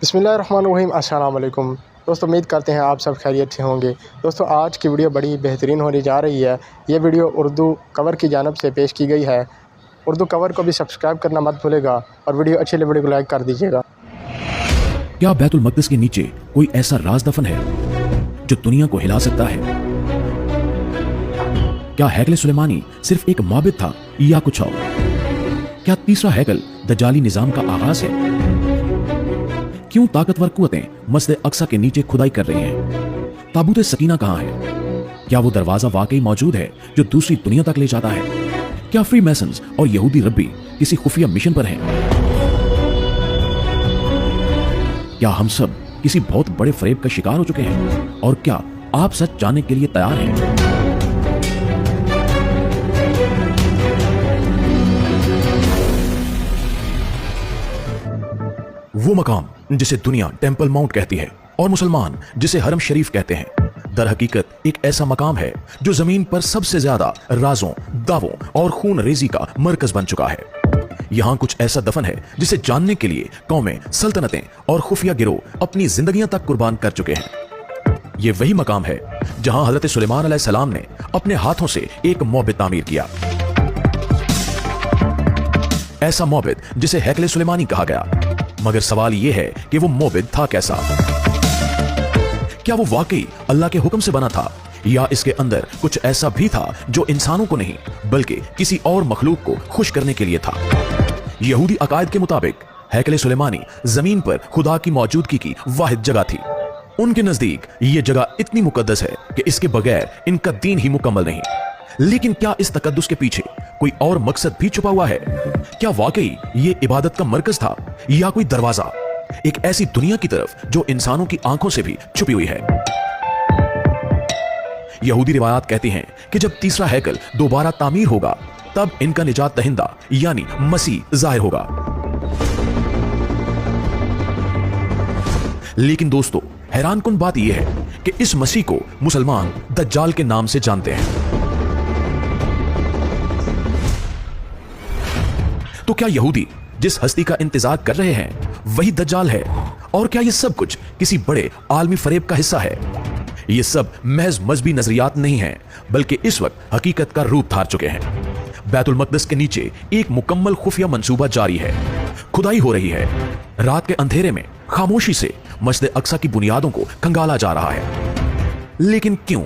बिस्मिल्लाहिर्रहमानिर्रहीम। अस्सलाम वालेकुम दोस्तों, उम्मीद करते हैं आप सब खैरियत से होंगे। दोस्तों, आज की वीडियो बड़ी बेहतरीन होने जा रही है। ये वीडियो उर्दू कवर की जानिब से पेश की गई है। उर्दू कवर को भी सब्सक्राइब करना मत भूलेगा और वीडियो अच्छी लगे वीडियो को लाइक कर दीजिएगा। क्या बैतुल मक़दिस के नीचे कोई ऐसा राज दफन है जो दुनिया को हिला सकता है? क्या हैकल सुलेमानी सिर्फ एक माबिद था या कुछ और? क्या तीसरा हैकल दज्जाली निजाम का आगाज है? क्यों ताकतवर कुव्वतें मस्जिद अक्सा के नीचे खुदाई कर रही हैं? ताबूत सकीना कहां है? क्या वो दरवाजा वाकई मौजूद है जो दूसरी दुनिया तक ले जाता है? क्या फ्री मैसन्स और यहूदी रब्बी किसी खुफिया मिशन पर हैं? क्या हम सब किसी बहुत बड़े फरेब का शिकार हो चुके हैं? और क्या आप सच जानने के लिए तैयार हैं? वो मकाम जिसे दुनिया टेंपल माउंट कहती है और मुसलमान जिसे हरम शरीफ कहते हैं, दर हकीकत एक ऐसा मकाम है जो जमीन पर सबसे ज्यादा राजों, दावों और खून रेजी का मरकज बन चुका है। यहाँ कुछ ऐसा दफन है जिसे जानने के लिए कौमें, सल्तनतें और खुफिया गिरोह अपनी जिंदगियां तक कुर्बान कर चुके हैं। ये वही मकाम है जहां हजरत सुलेमान अलैहिस्सलाम ने अपने हाथों से एक मौबिद तामीर किया। ऐसा मौबिद जिसे हैकल सुलेमानी कहा गया। मगर सवाल यह है कि वो मौबिद था कैसा? क्या वो वाकई अल्लाह के हुक्म से बना था या इसके अंदर कुछ ऐसा भी था जो इंसानों को नहीं बल्कि किसी और मखलूक को खुश करने के लिए था? यहूदी अकायद के मुताबिक हैकल सुलेमानी जमीन पर खुदा की मौजूदगी की वाहिद जगह थी। उनके नजदीक ये जगह इतनी मुकद्दस है कि इसके बगैर इनका दीन ही मुकम्मल नहीं। लेकिन क्या इस तकद्दुस के पीछे कोई और मकसद भी छुपा हुआ है? क्या वाकई ये इबादत का मरकज था या कोई दरवाजा एक ऐसी दुनिया की तरफ जो इंसानों की आंखों से भी छुपी हुई है? यहूदी रिवायात कहती हैं कि जब तीसरा हैकल दोबारा तामीर होगा तब इनका निजात दहिंदा यानी मसीह जाहिर होगा। लेकिन दोस्तों, हैरानकुन बात यह है कि इस मसीह को मुसलमान दज्जाल के नाम से जानते हैं। तो क्या यहूदी जिस हस्ती का इंतजार कर रहे हैं वही दज्जाल है? और क्या यह सब कुछ किसी बड़े आलमी फरेब का हिस्सा है? ये सब महज मजहबी नजरियात नहीं हैं, बल्कि इस वक्त हकीकत का रूप धार चुके हैं। बैतुल मक़दिस के नीचे एक मुकम्मल खुफिया मंसूबा जारी है। खुदाई हो रही है। रात के अंधेरे में खामोशी से मस्जिद अक्सा की बुनियादों को खंगाला जा रहा है। लेकिन क्यों?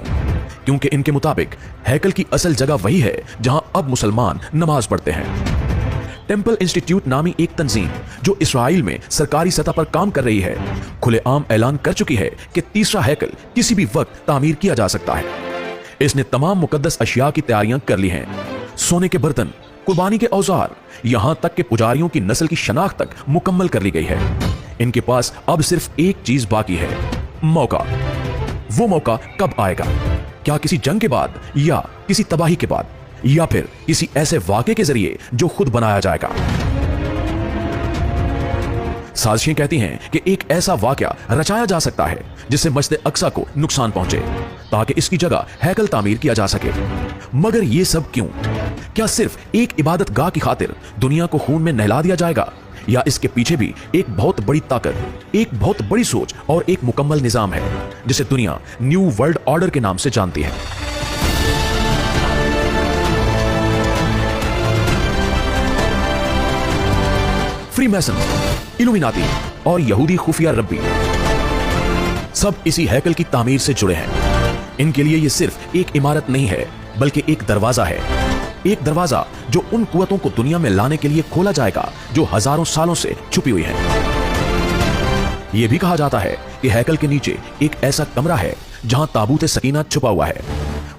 क्योंकि इनके मुताबिक हैकल की असल जगह वही है जहां अब मुसलमान नमाज पढ़ते हैं। टेंपल इंस्टीट्यूट नामी एक तंजीम जो इस्राइल में सरकारी सतह पर काम कर रही है, खुलेआम ऐलान कर चुकी है कि तीसरा हैकल किसी भी वक्त तामीर किया जा सकता है। इसने तमाम मुकद्दस अशिया की तैयारियां कर ली हैं। सोने के बर्तन, कुर्बानी के औजार, यहां तक कि पुजारियों की नस्ल की शनाख्त तक मुकम्मल कर ली गई है। इनके पास अब सिर्फ एक चीज बाकी है, मौका। वो मौका कब आएगा? क्या किसी जंग के बाद या किसी तबाही के बाद या फिर किसी ऐसे वाक़े के जरिए जो खुद बनाया जाएगा? साजिशें कहती हैं कि एक ऐसा वाक़या रचाया जा सकता है जिससे मस्जिद अक्सा को नुकसान पहुंचे ताकि इसकी जगह हैकल तामीर किया जा सके। मगर ये सब क्यों? क्या सिर्फ एक इबादत गाह की खातिर दुनिया को खून में नहला दिया जाएगा या इसके पीछे भी एक बहुत बड़ी ताकत, एक बहुत बड़ी सोच और एक मुकम्मल निजाम है जिसे दुनिया न्यू वर्ल्ड ऑर्डर के नाम से जानती है? फ्री मैसन, इल्यूमिनाती और यहूदी खुफिया रब्बी सब इसी हैकल की तामीर से जुड़े हैं। इनके लिए यह सिर्फ एक इमारत नहीं है बल्कि एक दरवाजा है। एक दरवाजा जो उन कुव्वतों को दुनिया में लाने के लिए खोला जाएगा जो हजारों सालों से छुपी हुई है। यह भी कहा जाता है कि हैकल के नीचे एक ऐसा कमरा है जहां ताबूत सकीना छुपा हुआ है।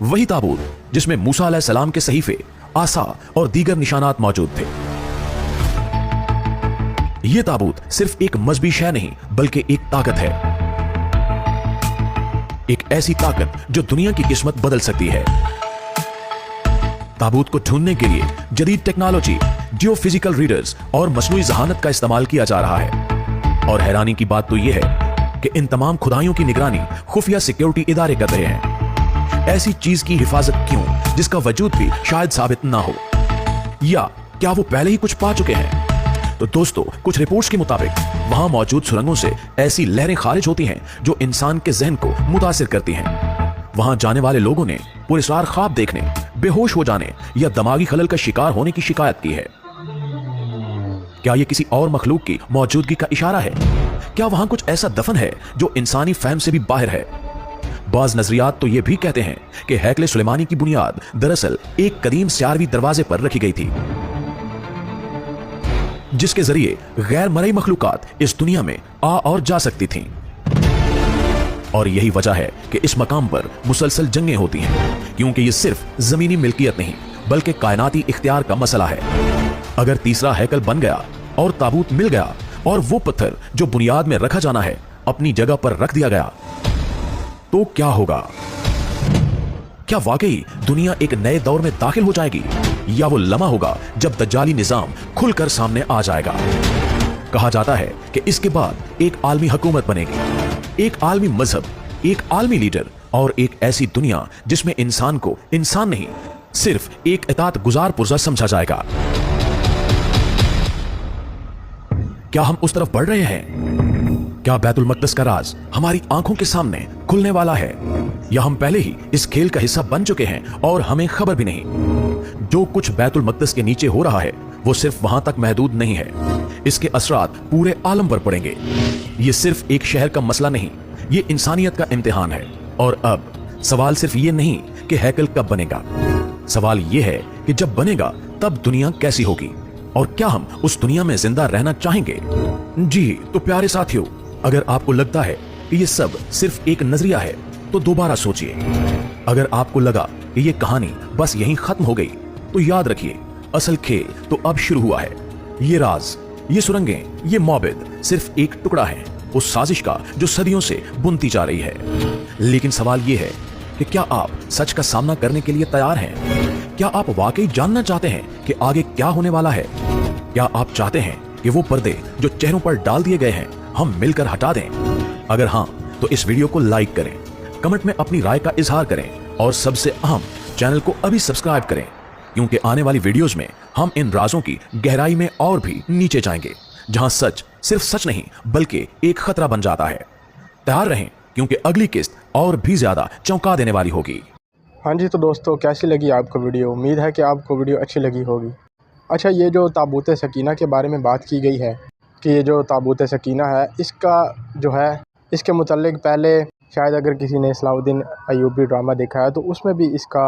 वही ताबूत जिसमें मूसा अलैहिस्सलाम के सहीफे, आसा और दीगर निशानात मौजूद थे। यह ताबूत सिर्फ एक मजहबी शय नहीं बल्कि एक ताकत है। एक ऐसी ताकत जो दुनिया की किस्मत बदल सकती है। ताबूत को ढूंढने के लिए जदीद टेक्नोलॉजी, जियोफिजिकल रीडर्स और मसनूई जहानत का इस्तेमाल किया जा रहा है। और हैरानी की बात तो यह है कि इन तमाम खुदाइयों की निगरानी खुफिया सिक्योरिटी इदारे कर रहे हैं। ऐसी चीज की हिफाजत क्यों जिसका वजूद भी शायद साबित ना हो? या क्या वो पहले ही कुछ पा चुके हैं? तो दोस्तों, कुछ रिपोर्ट्स के मुताबिक वहां मौजूद सुरंगों से ऐसी लहरें खारिज होती हैं जो इंसान के जहन को मुतासिर करती हैं। वहां जाने वाले लोगों ने पुरस्कार ख्वाब देखने, बेहोश हो जाने या दिमागी खलल का शिकार होने की शिकायत की है। क्या यह किसी और मखलूक की मौजूदगी का इशारा है? क्या वहां कुछ ऐसा दफन है जो इंसानी फहम से भी बाहर है? बाज नजरियात तो यह भी कहते हैं कि हैकले सुलेमानी की बुनियाद दरअसल एक कदीम स्यारवी दरवाजे पर रखी गई थी, जिसके जरिए गैर मरई मखलूकात इस दुनिया में आ और जा सकती थीं। और यही वजह है कि इस मकाम पर मुसलसल जंगें होती हैं, क्योंकि यह सिर्फ जमीनी मिल्कियत नहीं बल्कि कायनाती इख्तियार का मसला है। अगर तीसरा हैकल बन गया और ताबूत मिल गया और वो पत्थर जो बुनियाद में रखा जाना है अपनी जगह पर रख दिया गया, तो क्या होगा? क्या वाकई दुनिया एक नए दौर में दाखिल हो जाएगी, या वो लम्हा होगा जब दज्जाली निजाम खुलकर सामने आ जाएगा? कहा जाता है कि इसके बाद एक आलमी हुकूमत बनेगी, एक आलमी मजहब, एक आलमी लीडर और एक ऐसी दुनिया जिसमें इंसान को इंसान नहीं सिर्फ एक इताअत गुजार पुर्जा समझा जाएगा। क्या हम उस तरफ बढ़ रहे हैं? क्या बैतुल मक़दस का राज हमारी आंखों के सामने खुलने वाला है, या हम पहले ही इस खेल का हिस्सा बन चुके हैं और हमें खबर भी नहीं? जो कुछ बैतुल मक़दस के नीचे हो रहा है वो सिर्फ वहां तक महदूद नहीं है, इसके असरात पूरे आलम पर पड़ेंगे। ये सिर्फ एक शहर का मसला नहीं, ये इंसानियत का इम्तिहान है। और अब सवाल सिर्फ ये नहीं कि हैकल कब बनेगा, सवाल ये है कि जब बनेगा तब दुनिया कैसी होगी और क्या हम उस दुनिया में जिंदा रहना चाहेंगे? जी तो प्यारे साथियों, अगर आपको लगता है कि ये सब सिर्फ एक नजरिया है तो दोबारा सोचिए। अगर आपको लगा कि ये कहानी बस यहीं खत्म हो गई तो याद रखिए, असल खेल तो अब शुरू हुआ है। ये राज, ये सुरंगें, ये मौबिद सिर्फ एक टुकड़ा है उस साजिश का जो सदियों से बुनती जा रही है। लेकिन सवाल ये है कि क्या आप सच का सामना करने के लिए तैयार हैं? क्या आप वाकई जानना चाहते हैं कि आगे क्या होने वाला है? क्या आप चाहते हैं कि वो पर्दे जो चेहरों पर डाल दिए गए हैं हम मिलकर हटा दें? अगर हाँ तो इस वीडियो को लाइक करें, कमेंट में अपनी राय का इजहार करें और सबसे अहम, चैनल को अभी सब्सक्राइब करें, क्योंकि आने वाली वीडियोस में हम इन राजों की गहराई में और भी नीचे जाएंगे, जहां सच सिर्फ सच नहीं बल्कि एक खतरा बन जाता है। तैयार रहें, क्योंकि अगली किस्त और भी ज्यादा चौंका देने वाली होगी। हाँ जी, तो दोस्तों कैसी लगी आपको वीडियो? उम्मीद है कि आपको वीडियो अच्छी लगी होगी। अच्छा, ये जो ताबूत सकीना के बारे में बात की गई है कि ये जो ताबूत सकीना है, इसका जो है इसके मुतल्लिक पहले शायद अगर किसी ने सलाहुद्दीन अय्यूबी ड्रामा देखा है तो उसमें भी इसका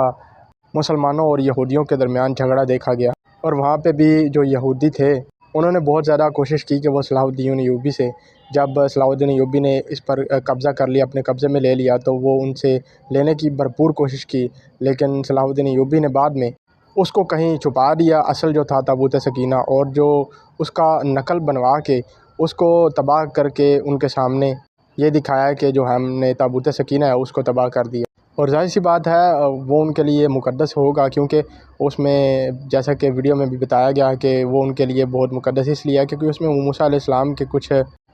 मुसलमानों और यहूदियों के दरमियान झगड़ा देखा गया। और वहाँ पे भी जो यहूदी थे उन्होंने बहुत ज़्यादा कोशिश की कि वो सलाहुद्दीन अय्यूबी से, जब सलाहुद्दीन अय्यूबी ने इस पर कब्ज़ा कर लिया, अपने कब्ज़े में ले लिया, तो वो उनसे लेने की भरपूर कोशिश की। लेकिन सलाहुद्दीन अय्यूबी ने बाद में उसको कहीं छुपा दिया, असल जो था ताबूत सकीना, और जो उसका नकल बनवा के उसको तबाह करके उनके सामने ये दिखाया कि जो हमने ताबूत सकीना है उसको तबाह कर दिया। और जाहिर सी बात है वो उनके लिए मुक़द्दस होगा, क्योंकि उसमें जैसा कि वीडियो में भी बताया गया कि वो उनके लिए बहुत मुक़द्दस इसलिए है क्योंकि उसमें मूसा अलैहिस्सलाम के कुछ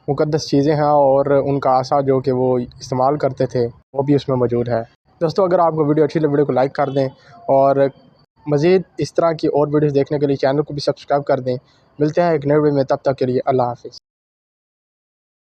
मुक़द्दस चीज़ें हैं और उनका आसा जो कि वो इस्तेमाल करते थे वो भी उसमें मौजूद है। दोस्तों, अगर आपको वीडियो अच्छी लगे वीडियो को लाइक कर दें और मज़ीद इस तरह की और वीडियोज़ देखने के लिए चैनल को भी सब्सक्राइब कर दें। मिलते हैं एक नए वीडियो में, तब तक के लिए अल्लाह हाफ़िज़।